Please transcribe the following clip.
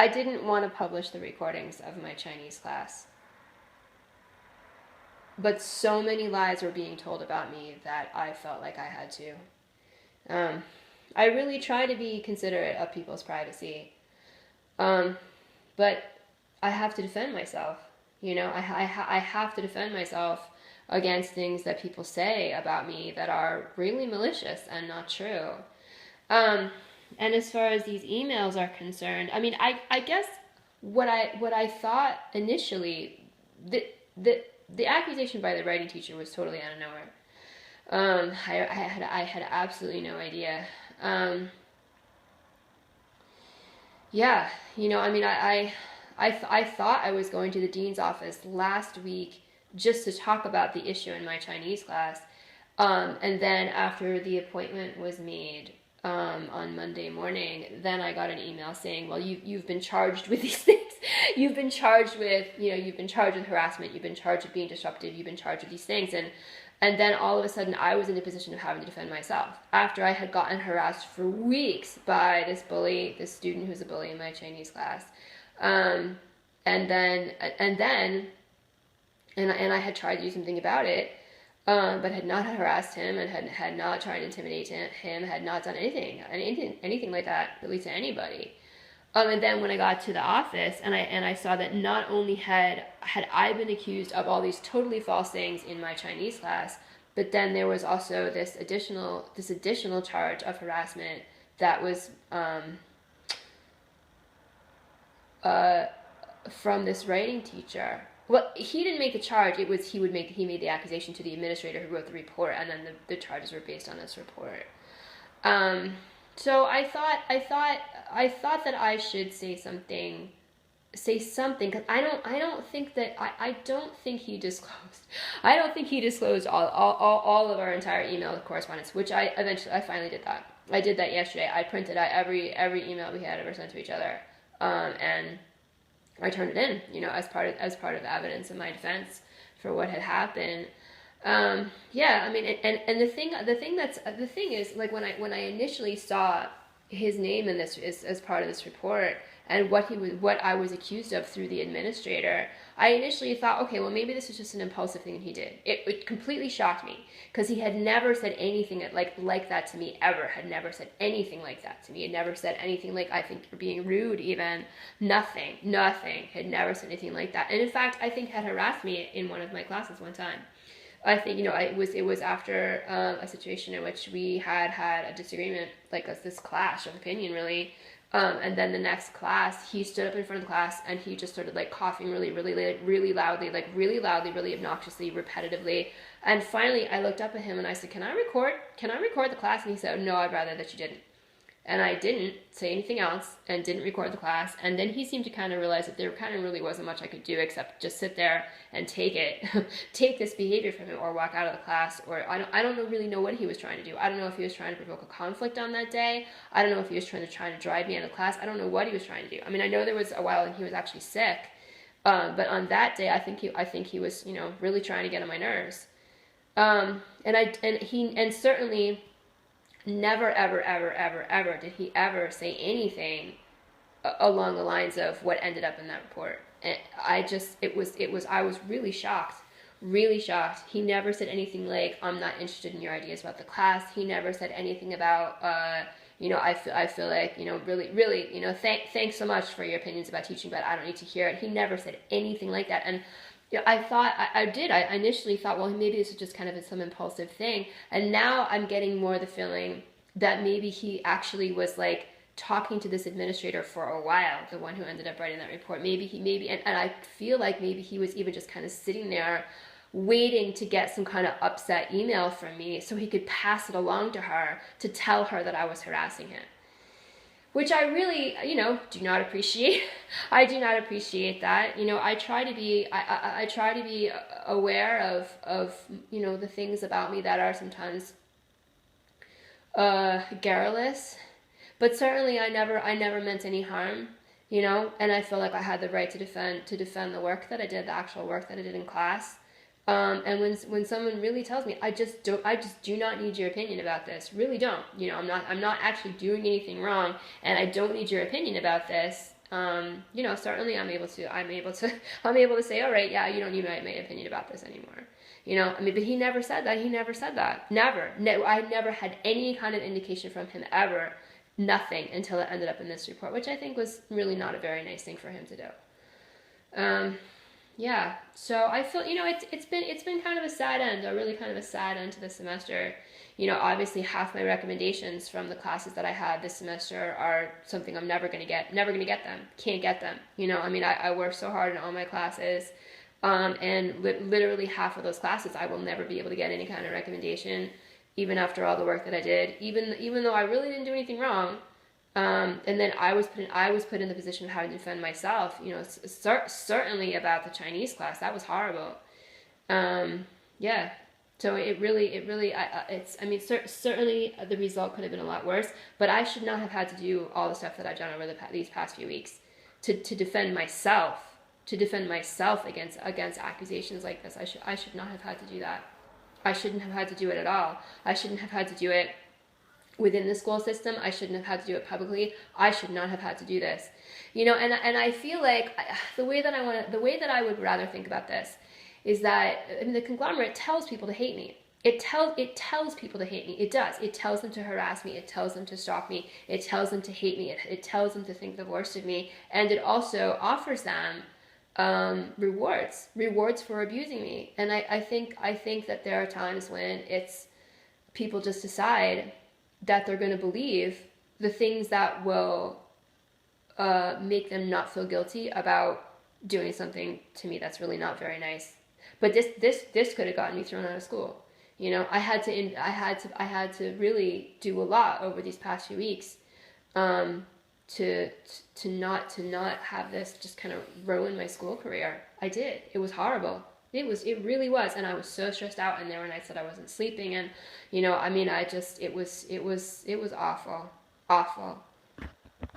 I didn't want to publish the recordings of my Chinese class. But so many lies were being told about me that I felt like I had to. I really try to be considerate of people's privacy. But I have to defend myself. You know, I have to defend myself against things that people say about me that are really malicious and not true. And as far as these emails are concerned, I mean, I guess what I thought initially, the accusation by the writing teacher was totally out of nowhere. I had absolutely no idea. Yeah, you know, I mean, I thought I was going to the dean's office last week just to talk about the issue in my Chinese class. And then after the appointment was made on Monday morning, then I got an email saying, well, you've been charged with these things. You've been charged with, you've been charged with harassment. You've been charged with being disruptive. You've been charged with these things. And then all of a sudden I was in a position of having to defend myself after I had gotten harassed for weeks by this bully, this student who's a bully in my Chinese class. And I had tried to do something about it, but had not harassed him and had not tried to intimidate him, had not done anything like that, really, to anybody. And then when I got to the office and I saw that not only had I been accused of all these totally false things in my Chinese class, but then there was also this additional charge of harassment that was from this writing teacher. Well, he didn't make the charge. It was he made the accusation to the administrator who wrote the report, and then the charges were based on this report. So I thought that I should say something, because I don't think he disclosed all of our entire email correspondence, which I finally did that. I did that yesterday. I printed out every email we had ever sent to each other, and I turned it in, as part of evidence in my defense for what had happened. Yeah, I mean, and the thing is, like, when I initially saw his name in this as part of this report and what I was accused of through the administrator, I initially thought, okay, well, maybe this is just an impulsive thing he did. It completely shocked me because he had never said anything like that to me ever. Had never said anything like that to me. Had never said anything like, I think you're being rude, even. Nothing. Had never said anything like that. And in fact, I think had harassed me in one of my classes one time. I think, it was after a situation in which we had a disagreement, like this clash of opinion, really. And then the next class, he stood up in front of the class and he just started coughing really loudly, really obnoxiously, repetitively. And finally, I looked up at him and I said, Can I record the class? And he said, no, I'd rather that you didn't. And I didn't say anything else and didn't record the class. And then he seemed to kind of realize that there kind of really wasn't much I could do except just sit there and take this behavior from him, or walk out of the class. Or I don't really know what he was trying to do. I don't know if he was trying to provoke a conflict on that day. I don't know if he was trying to drive me out of the class. I don't know what he was trying to do. I mean, I know there was a while and he was actually sick. But on that day, I think he was, really trying to get on my nerves. And certainly never, ever did he ever say anything along the lines of what ended up in that report. And I was really shocked. He never said anything like, I'm not interested in your ideas about the class. He never said anything about, I feel like, really, thanks so much for your opinions about teaching, but I don't need to hear it. He never said anything like that. And I initially thought, well, maybe this is just kind of some impulsive thing. And now I'm getting more the feeling that maybe he actually was talking to this administrator for a while, the one who ended up writing that report. And I feel like maybe he was even just kind of sitting there waiting to get some kind of upset email from me so he could pass it along to her to tell her that I was harassing him. Which I really, do not appreciate. I do not appreciate that. I try to be aware of the things about me that are sometimes garrulous, but certainly I never meant any harm. And I feel like I had the right to defend the work that I did, the actual work that I did in class. And when someone really tells me, I just do not need your opinion about this. Really don't. I'm not actually doing anything wrong, and I don't need your opinion about this. You know, certainly I'm able to I'm able to say, all right, yeah, you don't need my opinion about this anymore. You know, I mean, but he never said that. He never said that. Never. I never had any kind of indication from him ever. Nothing until it ended up in this report, which I think was really not a very nice thing for him to do. Yeah. So I feel, you know, it's been kind of a sad end, a really kind of a sad end to the semester. You know, obviously half my recommendations from the classes that I had this semester are something I'm never going to get them, can't get them. You know, I mean, I work so hard in all my classes, and literally half of those classes I will never be able to get any kind of recommendation, even after all the work that I did, even though I really didn't do anything wrong. And then I was put in the position of having to defend myself. You know, certainly about the Chinese class, that was horrible. Yeah. So certainly the result could have been a lot worse, but I should not have had to do all the stuff that I've done over these past few weeks to defend myself, against accusations like this. I should not have had to do that. I shouldn't have had to do it at all. I shouldn't have had to do it within the school system. I shouldn't have had to do it publicly. I should not have had to do this. You know, and I feel like the way that I would rather think about this is that, I mean, the conglomerate tells people to hate me. It tells people to hate me. It does. It tells them to harass me. It tells them to stalk me. It tells them to hate me. It tells them to think the worst of me. And it also offers them rewards for abusing me. And I think that there are times when it's people just decide that they're going to believe the things that will make them not feel guilty about doing something to me that's really not very nice. But this could have gotten me thrown out of school. You know, I had to really do a lot over these past few weeks, to not have this just kind of ruin my school career. I did. It was horrible. It really was, and I was so stressed out. And there were nights that I wasn't sleeping, and you know, I mean, it was awful.